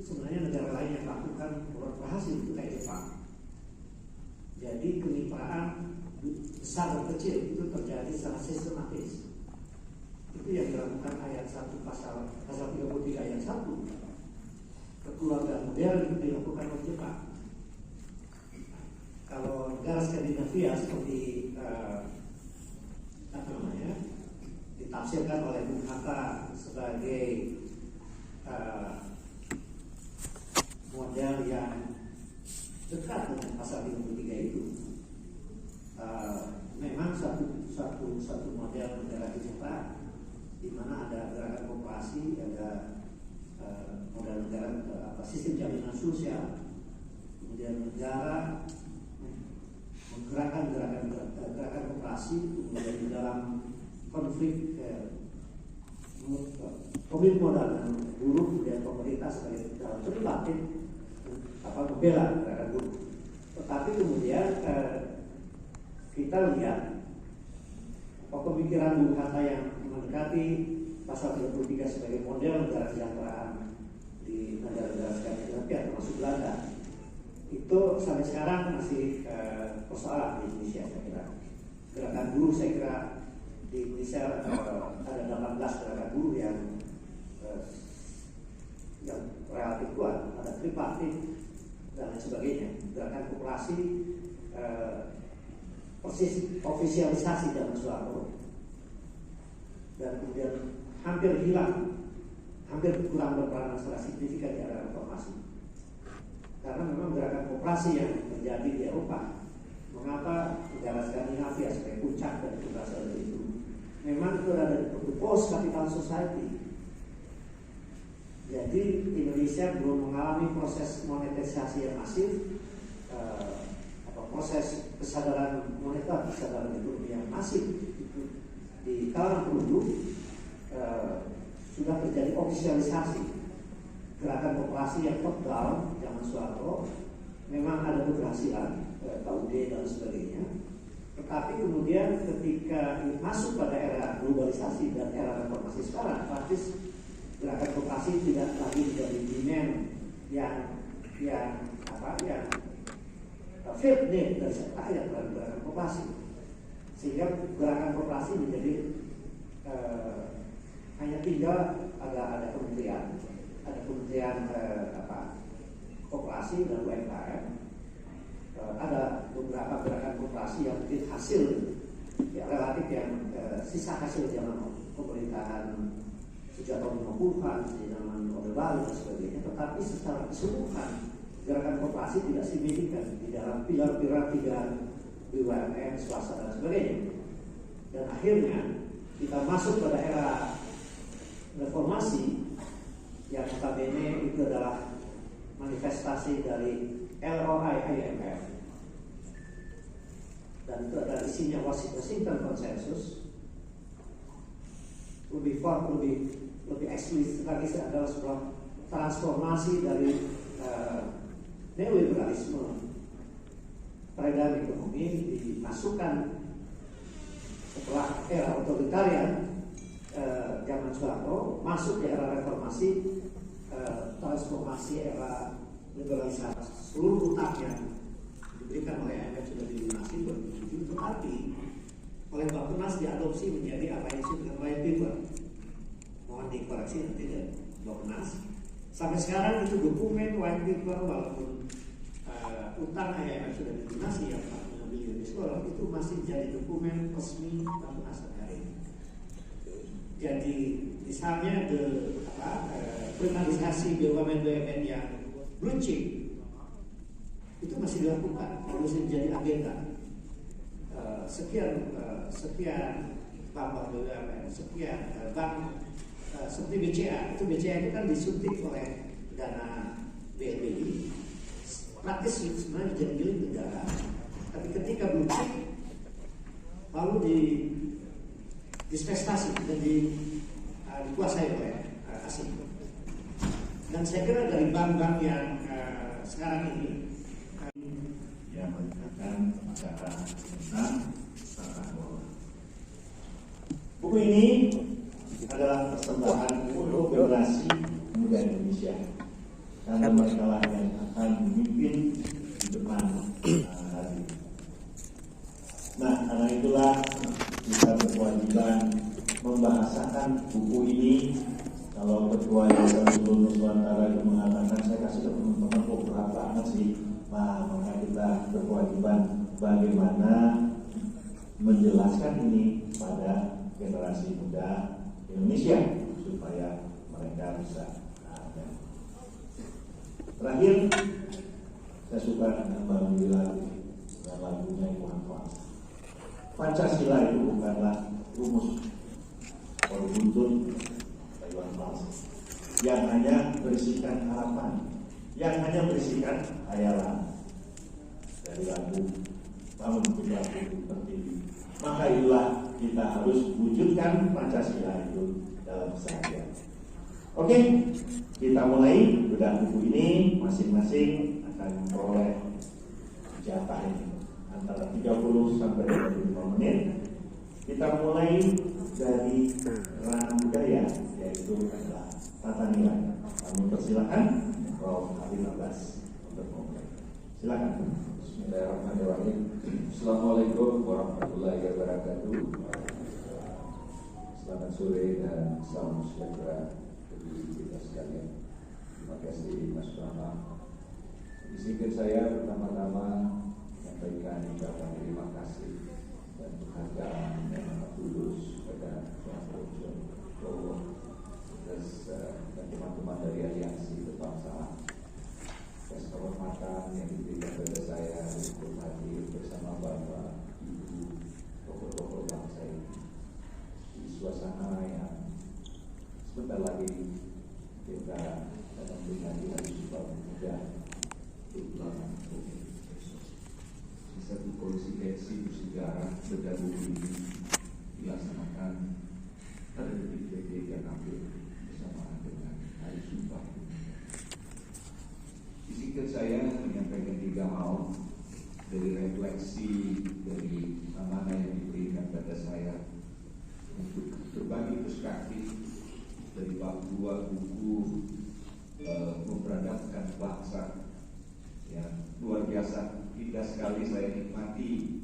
sebenarnya negara lain yang lakukan berhasil itu kayak Jepang. Jadi kemitraan besar dan kecil itu terjadi secara sistematis. Itu yang dilakukan ayat 1 pasal 33 ayat 1. Kekeluargaan modern itu dilakukan oleh Jepang. Kalau negara Skandinavia seperti ditafsirkan oleh Bung Hatta sebagai model yang dekat dengan pasal 33 itu, memang satu model negara kesejahtera di mana ada gerakan koperasi, ada model negara sistem jaminan sosial, kemudian negara menggerakkan gerakan koperasi, kemudian di dalam konflik pemilik modal dan buruh dan pemerintah sebagai dalam terlibat membela gerakan buruh. Tetapi kemudian kita lihat pemikiran Bung Hatta yang mendekati pasal 33 sebagai model negara kesejahteraan di negara-negara Skandinavia termasuk Belanda, itu sampai sekarang masih persoalan di Indonesia. Saya kira gerakan buruh, saya kira di Indonesia ada 18 gerakan buruh yang relatif kuat, ada tripartit dan lain sebagainya. Gerakan koperasi, ofisialisasi zaman Soeharto, dan kemudian hampir hilang, hampir kurang berperan secara signifikan di era reformasi. Karena memang gerakan koperasi yang terjadi di Eropa, mengapa negara Skandinavia sebagai puncak dari berasal dari itu, memang itu ada di post capital society. Jadi Indonesia belum mengalami proses monetisasi yang masif, proses kesadaran moneter, kesadaran ekonomi yang masif di kalangan penduduk. Sudah terjadi ofisialisasi gerakan koperasi yang top down zaman Soeharto. Memang ada keberhasilan, KUD dan sebagainya. Tetapi kemudian ketika masuk pada era globalisasi dan era reformasi sekarang, praktis gerakan koperasi tidak lagi menjadi demand yang fit need dari rakyat dalam gerakan koperasi, sehingga gerakan koperasi menjadi hanya tinggal ada kementerian koperasi dan UMKM, ada beberapa gerakan koperasi yang mungkin hasil relatif yang sisa hasil zaman pemerintahan sejak tahun 50-an, zaman Orde Baru dan sebagainya. Tetapi secara keseluruhan gerakan koperasi tidak signifikan di dalam pilar-pilar 3 BUMN, swasta dan sebagainya. Dan akhirnya kita masuk pada era reformasi yang notabene itu adalah manifestasi dari LOI IMF, dan itu adalah isinya Washington Consensus. Lebih eksplisit lagi adalah sebuah transformasi dari neoliberalisme peredaran ekonomi dimasukkan setelah era otoritarian zaman Soeharto, masuk di era reformasi, transformasi era liberalisasi. Seluruh utang yang diberikan oleh IMF sudah dilunasi 2007, tetapi oleh Bappenas diadopsi menjadi apa yang disebut dengan white paper. Mohon dikoreksi nanti dari Bappenas. Sampai sekarang itu dokumen white paper, walaupun utang IMF sudah dilunasi yang 40 billion US, itu masih jadi dokumen resmi Bappenas hari ini. Jadi misalnya privatisasi BUMN yang blue chip itu masih dilakukan, harus menjadi agenda. Sekian bank BUMN, sekian bank seperti BCA. Itu BCA itu kan disuntik oleh dana BLBI, praktis sebenarnya jadi milik negara. Tapi ketika blue chip lalu dispestasi dan dikuasai oleh asing. Dan saya kira dari bank-bank yang sekarang ini yang menunjukkan pemasaran tentang tata kelola. Buku ini adalah persembahan untuk generasi muda Indonesia karena mereka lah yang akan memimpin di depan hari. Nah, karena itulah kita berkewajiban membahasakan buku ini. Kalau Ketua Yayasan Seluruh Nusantara itu mengatakan saya kasih ke teman-teman kok berat banget sih, nah maka kita berkewajiban bagaimana menjelaskan ini pada generasi muda Indonesia supaya mereka bisa ada. Terakhir, saya suka dengan lagu dan lagunya Iwan Fals. Pancasila itu bukanlah rumus beruntun Iwan Fals yang hanya berisikan harapan, yang hanya berisikan hayalan dari lagu bangun perilaku tertinggi. Maka itulah kita harus wujudkan Pancasila itu dalam keseharian. Oke, kita mulai bedah buku ini. Masing-masing akan memperoleh jatah ini antara 30 sampai 25 menit. Kita mulai dari ranah budaya, yaitu adalah tata nilai. Kami persilakan Prof. Habib Abbas untuk memulai. Silakan. Bismillahirrahmanirrahim. Assalamualaikum warahmatullahi wabarakatuh. Selamat sore dan salam sejahtera bagi kita sekalian. Terima kasih Mas Brahma. Izinkan saya pertama-tama menyampaikan ucapan terima kasih dan penghargaan yang amat tulus kepada Tuan Prof. atas dan teman-teman dari Aliansi Kebangsaan atas kehormatan yang diberikan kepada saya untuk hadir bersama Bapak, Ibu, tokoh-tokoh bangsa ini di suasana yang sebentar lagi kita akan memperingati Hari Sumpah Pemuda Kepulauan Riau. Di satu konsistensi bersejarah bergabung ini dilaksanakan pada detik-detik yang hampir bersamaan dengan Hari Sumpah Pemuda. Izinkan saya menyampaikan 3 hal dari refleksi dari amanah yang diberikan pada saya untuk berbagi perspektif dari bab 2 buku Memperadabkan Bangsa yang luar biasa indah sekali saya nikmati